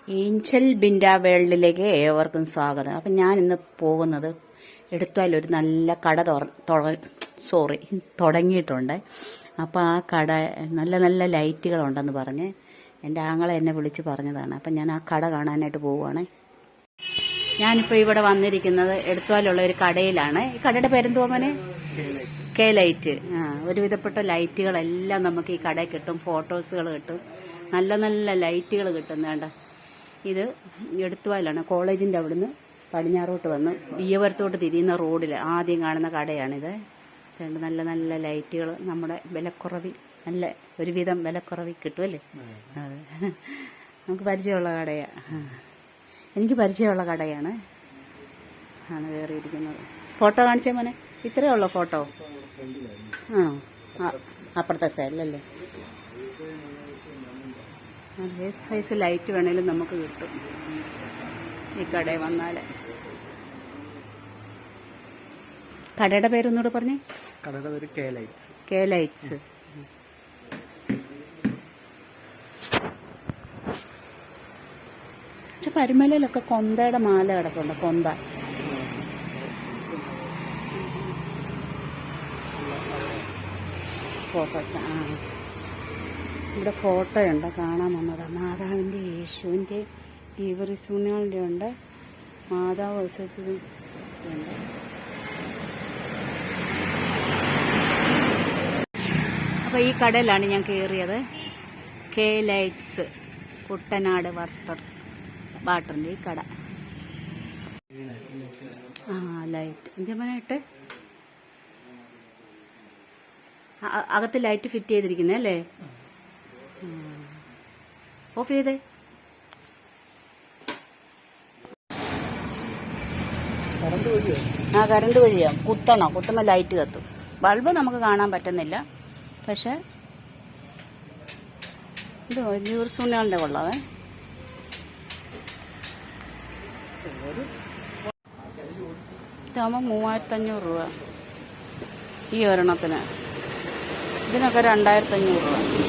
Angel Binda വേൾഡിലേക്ക് ഏവർക്കും സ്വാഗതം. അപ്പം ഞാൻ ഇന്ന് പോകുന്നത് എടുത്താൽ ഒരു നല്ല കട തുടങ്ങിയിട്ടുണ്ട്. അപ്പോൾ ആ കട നല്ല നല്ല ലൈറ്റുകളുണ്ടെന്ന് പറഞ്ഞ് എൻ്റെ ആങ്ങളെ എന്നെ വിളിച്ച് പറഞ്ഞതാണ്. അപ്പം ഞാൻ ആ കട കാണാനായിട്ട് പോവുകയാണ്. ഞാനിപ്പോൾ ഇവിടെ വന്നിരിക്കുന്നത് എടുത്താലുള്ള ഒരു കടയിലാണ്. ഈ കടയുടെ പേരെന്തുവാ മോനെ? K light. ഒരുവിധപ്പെട്ട ലൈറ്റുകളെല്ലാം നമുക്ക് ഈ കടയിൽ കിട്ടും. ഫോട്ടോസുകൾ കിട്ടും, നല്ല നല്ല ലൈറ്റുകൾ കിട്ടും. വേണ്ട, ഇത് എടുത്തുവാലാണ്. കോളേജിൻ്റെ അവിടുന്ന് പടിഞ്ഞാറോട്ട് വന്ന് ബിയ്യവരത്തോട്ട് തിരിയുന്ന റോഡിൽ ആദ്യം കാണുന്ന കടയാണിത്. രണ്ട് നല്ല നല്ല ലൈറ്റുകൾ നമ്മുടെ വിലക്കുറവിൽ, നല്ല ഒരുവിധം വിലക്കുറവിൽ കിട്ടുമല്ലേ. അതെ, നമുക്ക് പരിചയമുള്ള കടയാണ്. എനിക്ക് പരിചയമുള്ള കടയാണ് കയറിയിരിക്കുന്നത്. ഫോട്ടോ കാണിച്ചേ മോനെ. ഇത്രയേ ഉള്ളൂ ഫോട്ടോ? അപ്പുറത്തെ സൈഡിലല്ലേ. അതേ സൈസ് ലൈറ്റ് വേണേലും നമുക്ക് കിട്ടും ഈ കടയിൽ വന്നാൽ. കടയുടെ പേരൊന്നുകൂടെ പറഞ്ഞേ. കടയുടെ പേര് കെ ലൈറ്റ്സ്. K lights. പക്ഷെ പരുമലയിലൊക്കെ കൊന്തയുടെ മാല കിടപ്പുണ്ട്. കൊന്ത ഫോട്ടോസ്. ഇവിടെ ഫോട്ടോ ഉണ്ട്, കാണാൻ വന്നതാണ്. മാതാവിൻ്റെ, യേശുവിൻ്റെ, ഈവറിസൂണികളുടെ ഉണ്ട്. മാതാവ് വസത്തിൻ്റെ ഉണ്ട്. അപ്പോൾ ഈ കടയിലാണ് ഞാൻ കയറിയത്. കെ ലൈറ്റ്സ്, കുട്ടനാട് വാട്ടറിൻ്റെ ഈ കട. ലൈറ്റ് എന്തിനായിട്ട് അകത്ത് ലൈറ്റ് ഫിറ്റ് ചെയ്തിരിക്കുന്നത് അല്ലേ? ഓഫ് ചെയ്തേ. കറണ്ട് വഴിയാ. കുത്തുന്ന ലൈറ്റ് കത്തും. ബൾബ് നമുക്ക് കാണാൻ പറ്റുന്നില്ല. പക്ഷെ ഇത് യൂർസൂണികളുടെ കൊള്ളാവേ. ഇതാകുമ്പോൾ 3500 രൂപ ഈ ഒരെണ്ണത്തിന്. ഇതിനൊക്കെ 2500 രൂപ.